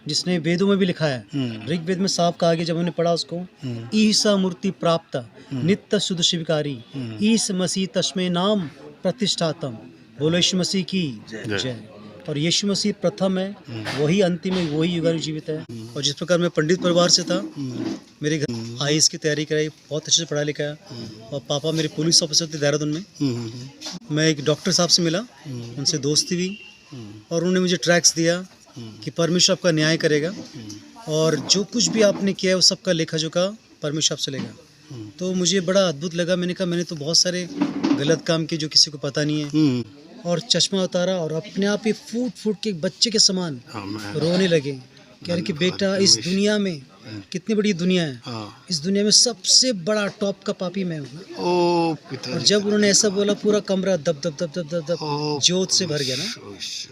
जिसने वेदों में भी लिखा है। ऋग्वेद में साफ कहा गया, जब हमने पढ़ा उसको, ईसा मूर्ति प्राप्त नित्य शुद्ध शिवकारी ईस मसीह तस्मै नाम प्रतिष्ठातम। बोलो यीशु मसीह की जय। और यीशु मसीह प्रथम है, वही अंतिम है, वही युगानुजीवित है। और जिस प्रकार मैं पंडित परिवार से था, मेरे घर आईएएस की तैयारी कराई, बहुत अच्छे से पढ़ा लिखा है। और पापा मेरे पुलिस ऑफिसर थे देहरादून में। मैं एक डॉक्टर साहब से मिला, उनसे दोस्ती हुई और उन्होंने मुझे ट्रैक्स दिया कि परमेश्वर आपका न्याय करेगा और जो कुछ भी आपने किया है वो सबका लेखा जोखा परमेश्वर आपसे लेगा। तो मुझे बड़ा अद्भुत लगा। मैंने कहा मैंने तो बहुत सारे गलत काम किए जो किसी को पता नहीं है। और चश्मा उतारा और अपने आप ही फूट फूट के एक बच्चे के समान रोने लगे, कह रहे कि बेटा इस दुनिया में, कितनी बड़ी दुनिया है, इस दुनिया में सबसे बड़ा टॉप का पापी मैं हूँ। और जब उन्होंने ऐसा बोला, पूरा कमरा दब दब दब दब दब दब जोत से भर गया ना,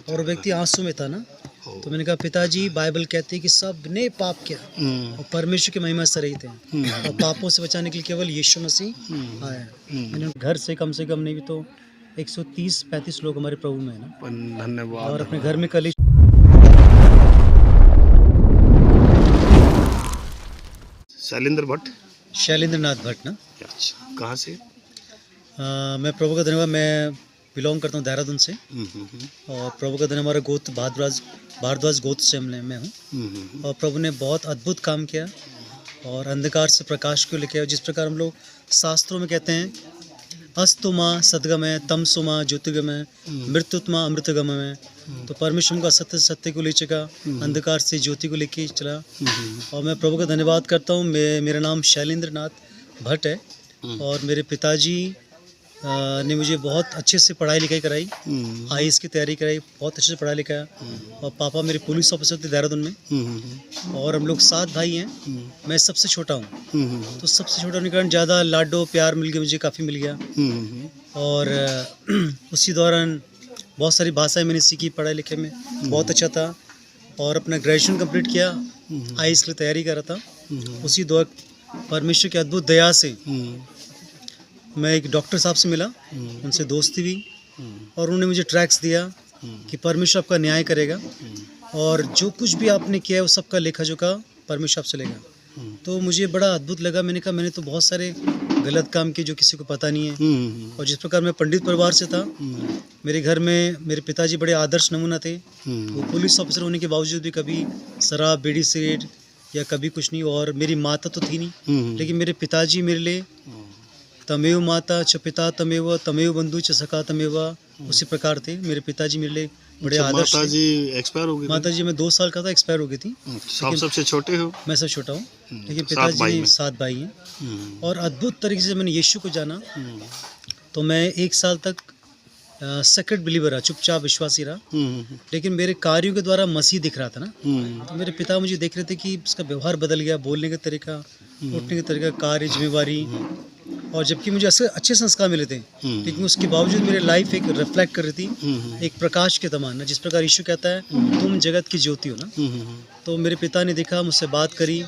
और व्यक्ति आंसू में था ना। तो मैंने कहा पिताजी, बाइबल कहती है कि सब ने पाप किया और परमेश्वर की महिमा से रहित हैं, और पापों से बचाने के लिए केवल यीशु मसीह आया। मैंने घर से कम नहीं भी तो 130-35 लोग हमारे प्रभु में है ना। धन्यवाद। और अपने घर में कल शैलेंद्र नाथ भट्ट ना। अच्छा, कहाँ से? मैं प्रभु का धन्यवाद, मैं बिलोंग करता हूँ देहरादून से। और प्रभु का धन्यवाद, हमारा गोत्र भारद्वाज गोत्र से मैं हूँ। और प्रभु ने बहुत अद्भुत काम किया और अंधकार से प्रकाश को लेके, जिस प्रकार हम लोग शास्त्रों में कहते हैं, अस्तुमा सदगमय, तमसुमा ज्योतिर्गमय, मृत्युत्मा अमृतगमय। तो परमेश्वर को असत्य से सत्य को ले चला, अंधकार से ज्योति को लेके चला। और मैं प्रभु का धन्यवाद करता हूँ। मेरा नाम शैलेंद्र नाथ भट्ट है और मेरे पिताजी ने मुझे बहुत अच्छे से पढ़ाई लिखाई कराई, आईएएस की तैयारी कराई, बहुत अच्छे से पढ़ा लिखा है। और पापा मेरे पुलिस ऑफिसर थे देहरादून में। और हम लोग 7 भाई हैं, मैं सबसे छोटा हूँ। तो सबसे छोटा होने के कारण ज़्यादा लाडो प्यार मिल गया, मुझे काफ़ी मिल गया। और उसी दौरान बहुत सारी भाषाएं मैंने सीखी, पढ़ाई लिखे में बहुत अच्छा था। और अपना ग्रेजुएशन कंप्लीट किया, आईएएस की तैयारी कर रहा था। उसी दौर परमेश्वर की अद्भुत दया से मैं एक डॉक्टर साहब से मिला, उनसे दोस्ती हुई और उन्होंने मुझे ट्रैक्स दिया कि परमेश्वर आपका न्याय करेगा और जो कुछ भी आपने किया है वो सबका लेखा जोखा परमेश्वर आपसे लेगा। तो मुझे बड़ा अद्भुत लगा। मैंने कहा मैंने तो बहुत सारे गलत काम किए जो किसी को पता नहीं है। और जिस प्रकार मैं पंडित परिवार से था, मेरे घर में मेरे पिताजी बड़े आदर्श नमूना थे। वो पुलिस ऑफिसर होने के बावजूद भी कभी शराब, बीड़ी, सिगरेट या कभी कुछ नहीं। और मेरी माता तो थी नहीं, लेकिन मेरे पिताजी मेरे लिए तमेव माता च पिता तमेव तमेव बंधु च सखा तमेव, उसी प्रकार थे मेरे पिताजी मेरे लिए बड़े आदर्श। माताजी एक्सपायर हो गई? माताजी मैं 2 साल का था, एक्सपायर हो गई थी। सबसे छोटे हो? मैं सबसे छोटा हूँ, लेकिन पिताजी 7 भाई हैं। और अद्भुत तरीके से मैंने यीशु को जाना। तो मैं 1 साल तक सेक्रेट बिलीवर रहा, चुपचाप विश्वासी रहा। लेकिन मेरे कार्यों के द्वारा मसीह दिख रहा था ना। तो मेरे पिता मुझे देख रहे थे कि उसका व्यवहार बदल गया, बोलने का तरीका, उठने का तरीका, कार्य, जिम्मेवारी। और जबकि मुझे अच्छे संस्कार मिले थे, लेकिन उसके बावजूद मेरी लाइफ एक रिफ्लेक्ट कर रही थी एक प्रकाश के समान ना। जिस प्रकार यीशु कहता है तुम जगत की ज्योति हो ना। तो मेरे पिता ने देखा, मुझसे बात करी,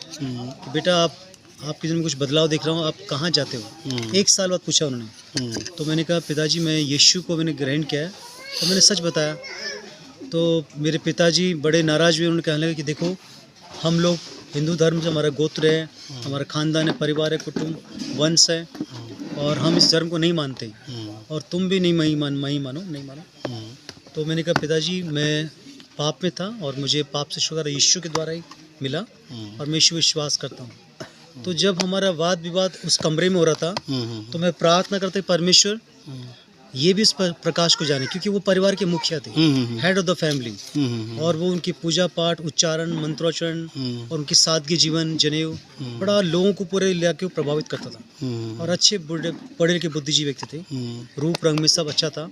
बेटा आपके जीवन में कुछ बदलाव देख रहा हूँ, आप कहाँ जाते हो। 1 साल बाद पूछा उन्होंने। तो मैंने कहा पिताजी मैं यीशु को मैंने ग्रहण किया है। तो मैंने सच बताया। तो मेरे पिताजी बड़े नाराज़ हुए। उन्होंने कहने लगे कि देखो हम लोग हिंदू धर्म से, हमारा गोत्र है, हमारा खानदान है, परिवार है, कुटुंब, वंश है, और हम इस धर्म को नहीं मानते और तुम भी नहीं मानो। तो मैंने कहा पिताजी मैं पाप में था और मुझे पाप से छुटकारा यीशु के द्वारा ही मिला और मैं यीशु विश्वास करता हूँ। तो जब हमारा वाद विवाद उस कमरे में हो रहा था, तो मैं प्रार्थना करते परमेश्वर ये भी इस प्रकाश को जाने, क्योंकि वो परिवार के मुखिया थे, हेड ऑफ द फैमिली। और वो उनकी पूजा पाठ, उच्चारण, मंत्रोच्चारण और उनकी सादगी जीवन, जनेऊ बड़ा लोगों को पूरे इलाके को प्रभावित करता था। और अच्छे पढ़े लिखे बुद्धिजीवी व्यक्ति थे, रूप रंग में सब अच्छा था।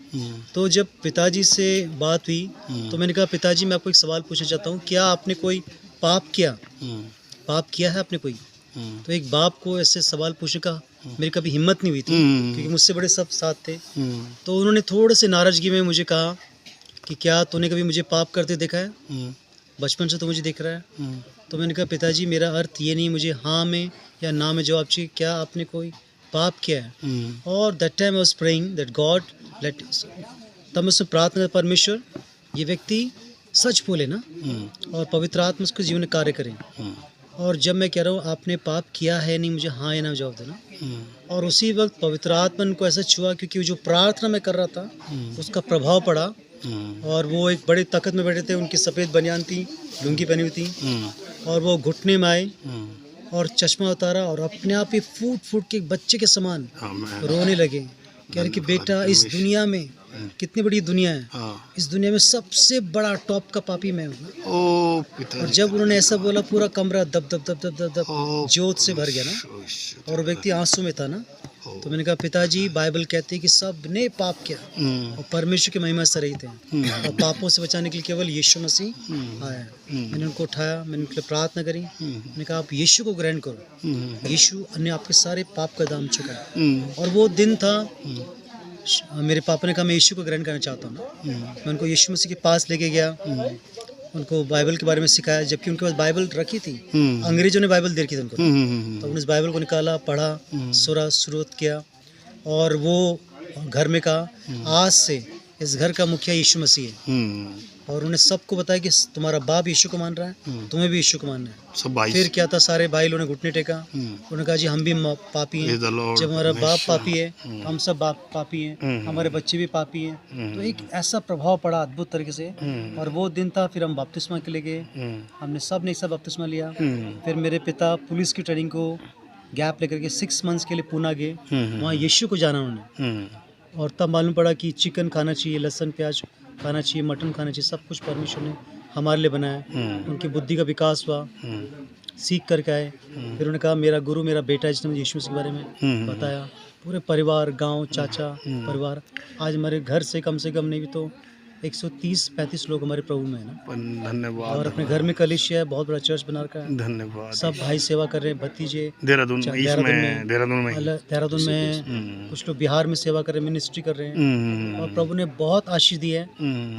तो जब पिताजी से बात हुई तो मैंने कहा पिताजी मैं आपको एक सवाल पूछना चाहता हूँ, क्या आपने कोई पाप किया है आपने कोई? तो एक बाप को ऐसे सवाल पूछने का मेरी कभी हिम्मत नहीं हुई थी, क्योंकि मुझसे बड़े सब साथ थे। तो उन्होंने थोड़े से नाराज़गी में मुझे कहा कि क्या तूने कभी मुझे पाप करते देखा है? बचपन से तो मुझे देख रहा है। तो मैंने कहा पिताजी मेरा अर्थ ये नहीं मुझे हाँ में या ना में जवाब चाहिए, क्या आपने कोई पाप किया है? और that time I was praying that God let, तब मैं उससे प्रार्थना, परमेश्वर ये व्यक्ति सच बोले ना, और पवित्र आत्मा उसके जीवन में कार्य करें। और जब मैं कह रहा हूँ आपने पाप किया है नहीं, मुझे हाँ या ना जवाब देना। और उसी वक्त पवित्र आत्मा को ऐसा छुआ, क्योंकि जो प्रार्थना मैं कर रहा था उसका प्रभाव पड़ा। और वो एक बड़ी ताकत में बैठे थे, उनकी सफ़ेद बनियान थी, लुंगी पहनी हुई थी, और वो घुटने में आए और चश्मा उतारा और अपने आप ही फूट फूट के एक बच्चे के समान रोने लगे। कह रहे कि बेटा, इस दुनिया में कितनी बड़ी दुनिया है, इस दुनिया में सबसे बड़ा टॉप का पापी मैं हूँ। और जब उन्होंने ऐसा बोला, पूरा कमरा दब दब दब दब दब दब ज्योत से भर गया ना, और व्यक्ति आंसू में था ना। तो मैंने कहा, पिताजी, बाइबल कहती है कि सब ने पाप किया और परमेश्वर की महिमा से रहित हैं, और पापों से बचाने के लिए केवल यीशु मसीह आया। मैंने उनको उठाया, मैंने उनके लिए प्रार्थना करी। मैंने कहा, आप यीशु को ग्रहण करो, यीशु ने आपके सारे पाप का दाम चुका है। और वो दिन था, मेरे पापा ने कहा मैं यीशु को ग्रहण करना चाहता हूँ ना। मैं उनको यीशु मसीह के पास लेके गया, उनको बाइबल के बारे में सिखाया, जबकि उनके पास बाइबल रखी थी, अंग्रेजों ने बाइबल दे रखी थी उनको। तो उन्होंने उस बाइबल को निकाला, पढ़ा, शुरू किया, और वो घर में कहा, आज से इस घर का मुखिया यीशु मसीह है। और उन्हें सबको बताया कि तुम्हारा बाप यीशु को मान रहा है, तुम्हें भी यीशु को मानना है। सब भाई फिर क्या था, सारे भाई लोगों ने घुटने टेका। उन्होंने कहा, जी हम भी पापी हैं, जब हमारा बाप पापी है, हम सब बाप पापी हैं, हमारे बच्चे भी पापी हैं। तो एक ऐसा प्रभाव पड़ा अद्भुत तरीके से। और वो दिन था, फिर हम बपतिस्मा के लिए गए, हमने सब ने बपतिस्मा लिया। फिर मेरे पिता पुलिस की ट्रेनिंग को गैप लेकर के 6 मंथ्स के लिए पूना गए, वहाँ यीशु को जाना उन्होंने। और तब मालूम पड़ा कि चिकन खाना चाहिए, लहसुन प्याज खाना चाहिए, मटन खाना चाहिए, सब कुछ परमेश्वर ने हमारे लिए बनाया। उनकी बुद्धि का विकास हुआ, सीख करके आए। फिर उन्होंने कहा, मेरा गुरु मेरा बेटा है, जिसने मुझे यीशु के बारे में बताया। पूरे परिवार, गांव, चाचा परिवार, आज हमारे घर से कम नहीं भी तो 130-35 लोग हमारे प्रभु में है ना। धन्यवाद। और अपने घर में कलीसिया है, बहुत बड़ा चर्च बना रखा है। धन्यवाद। सब भाई सेवा कर रहे हैं, भतीजे देहरादून में, कुछ लोग बिहार में सेवा कर रहे हैं, मिनिस्ट्री कर रहे हैं। और प्रभु ने बहुत आशीष दी है।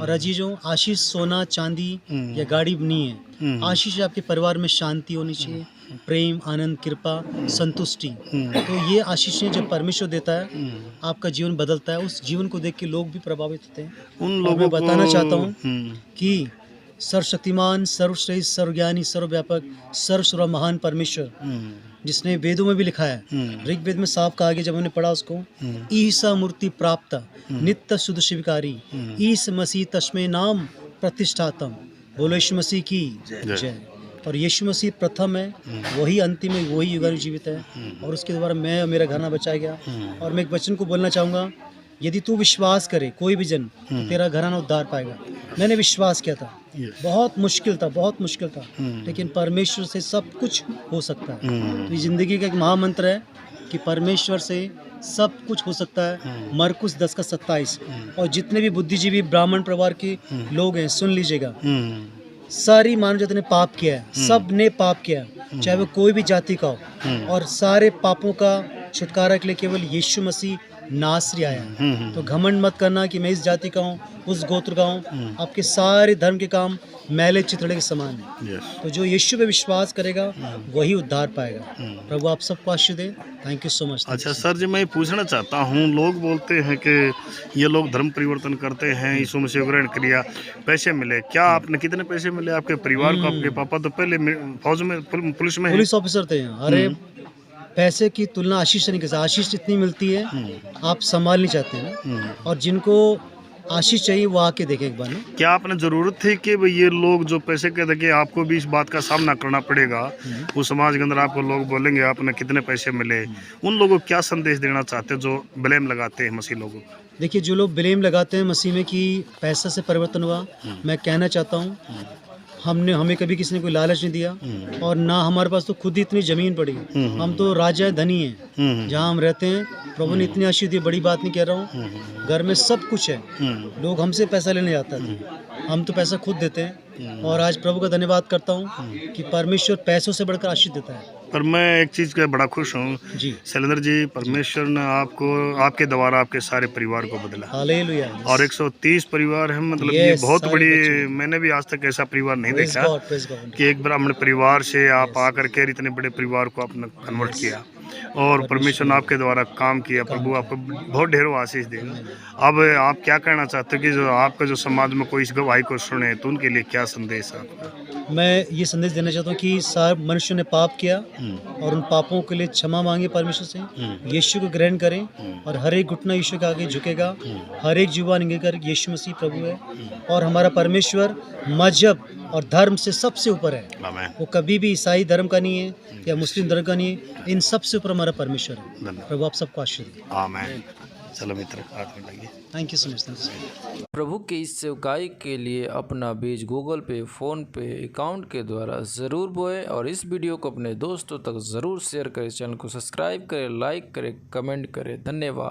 और अजीजों, आशीष सोना चांदी या गाड़ी नहीं है, आशीष आपके परिवार में शांति होनी चाहिए, प्रेम, आनंद, कृपा, संतुष्टि। तो ये आशीषें जब परमेश्वर देता है, आपका जीवन बदलता है। उस जीवन को देख के लोग भी प्रभावित होते हैं। उन लोगों को बताना चाहता हूँ कि सर्वशक्तिमान, सर्वश्रेष्ठ, सर्वज्ञानी, सर्वव्यापक, सर्वसर्व महान परमेश्वर, जिसने वेदों में भी लिखा है, ऋग्वेद में साफ कहा गया, जब हमने पढ़ा उसको, ईसा मूर्ति प्राप्त नित्य शुद्ध शिवकारी, ईस मसीह तस्मै नाम प्रतिष्ठातम। बोलो यीशु मसीह की जय। और यीशु मसीह प्रथम है, वही अंतिम है, वही युगानु जीवित है। और उसके द्वारा मैं और मेरा घराना बचाया गया। और मैं एक वचन को बोलना चाहूँगा, यदि तू विश्वास करे, कोई भी जन, तो तेरा घराना उद्धार पाएगा। मैंने विश्वास किया था, बहुत मुश्किल था, लेकिन परमेश्वर से सब कुछ हो सकता है। तो ये ज़िंदगी का एक महामंत्र है कि परमेश्वर से सब कुछ हो सकता है। मरकुस 10:27। और जितने भी बुद्धिजीवी ब्राह्मण परिवार के लोग हैं, सुन लीजिएगा, सारी मानव जाति ने पाप किया है, सब ने पाप किया है, चाहे वो कोई भी जाति का हो। और सारे पापों का छुटकारा के लिए केवल यीशु मसीह नासरी आया है। तो घमंड मत करना कि मैं इस जाति का हूँ, उस गोत्र का हूँ। आपके सारे धर्म के काम मैले चितड़े के समान है। तो जो यीशु पे विश्वास करेगा वही उद्धार पाएगा। प्रभु आप सबको आशीष दे। Thank you so much. अच्छा सर जी, मैं पूछना चाहता हूँ, लोग बोलते हैं कि ये लोग धर्म परिवर्तन करते हैं, यीशु मसीह ग्रहण किया, पैसे मिले। क्या आपने कितने पैसे मिले आपके परिवार को? आपके पापा तो पहले फौज में, पुलिस ऑफिसर थे। अरे पैसे की तुलना आशीष से नहीं कर सकते। आशीष इतनी मिलती है, आप संभाल नहीं चाहते ना। और जिनको आशीष चाहिए वो आके देखे एक बार ना। क्या आपने जरूरत थी कि ये लोग जो पैसे कहते कि आपको भी इस बात का सामना करना पड़ेगा, वो समाज के अंदर आपको लोग बोलेंगे आपने कितने पैसे मिले, उन लोगों को क्या संदेश देना चाहते हैं जो ब्लेम लगाते हैं मसीह लोगों को? देखिए, जो लोग ब्लेम लगाते हैं मसीह में कि पैसा से परिवर्तन हुआ, मैं कहना चाहता हूँ, हमें कभी किसी ने कोई लालच नहीं दिया। और ना हमारे पास तो खुद ही इतनी जमीन पड़ी, हम तो राजा धनी हैं जहाँ हम रहते हैं। प्रभु ने इतनी आशीष दी, बड़ी बात नहीं कह रहा हूँ, घर में सब कुछ है। लोग हमसे पैसा लेने जाते थे, हम तो पैसा खुद देते हैं। और आज प्रभु का धन्यवाद करता हूँ कि परमेश्वर पैसों से बढ़कर आशीष देता है। पर मैं एक चीज़ का बड़ा खुश हूँ जी शैलेंद्र जी, परमेश्वर ने आपको, आपके द्वारा आपके सारे परिवार को बदला। हालेलुया। और 130 परिवार है, मतलब ये बहुत बड़ी, मैंने भी आज तक ऐसा परिवार नहीं देखा कि एक ब्राह्मण परिवार से आप आकर के इतने बड़े परिवार को आपने कन्वर्ट किया। और परमेश्वर ने आपके द्वारा काम किया। प्रभु आपको बहुत ढेरों आशीष देगा। अब आप क्या कहना चाहते हो कि जो आपका जो समाज में कोई इस गवाही को सुने तो उनके लिए क्या संदेश है आपका? मैं ये संदेश देना चाहता हूँ कि सारे मनुष्य ने पाप किया और उन पापों के लिए क्षमा मांगे परमेश्वर से, यीशु को ग्रहण करें और हर एक घुटना यीशु के आगे झुकेगा, हर एक जुबान इंगेगा यीशु मसीह प्रभु है और हमारा परमेश्वर मजहब और धर्म से सबसे ऊपर है। आमीन। वो कभी भी ईसाई धर्म का नहीं है या मुस्लिम धर्म का नहीं है, इन सबसे ऊपर हमारा परमेश्वर है। धन्यवाद। प्रभु आप सबको आशीष दे। आमीन। चलो मित्र, आगे बढ़िए। Thank you so much. प्रभु की इस सेवकाई के लिए अपना बीज गूगल पे, फ़ोन पे अकाउंट के द्वारा ज़रूर बोए और इस वीडियो को अपने दोस्तों तक ज़रूर शेयर करें। चैनल को सब्सक्राइब करें, लाइक करें, कमेंट करें। धन्यवाद।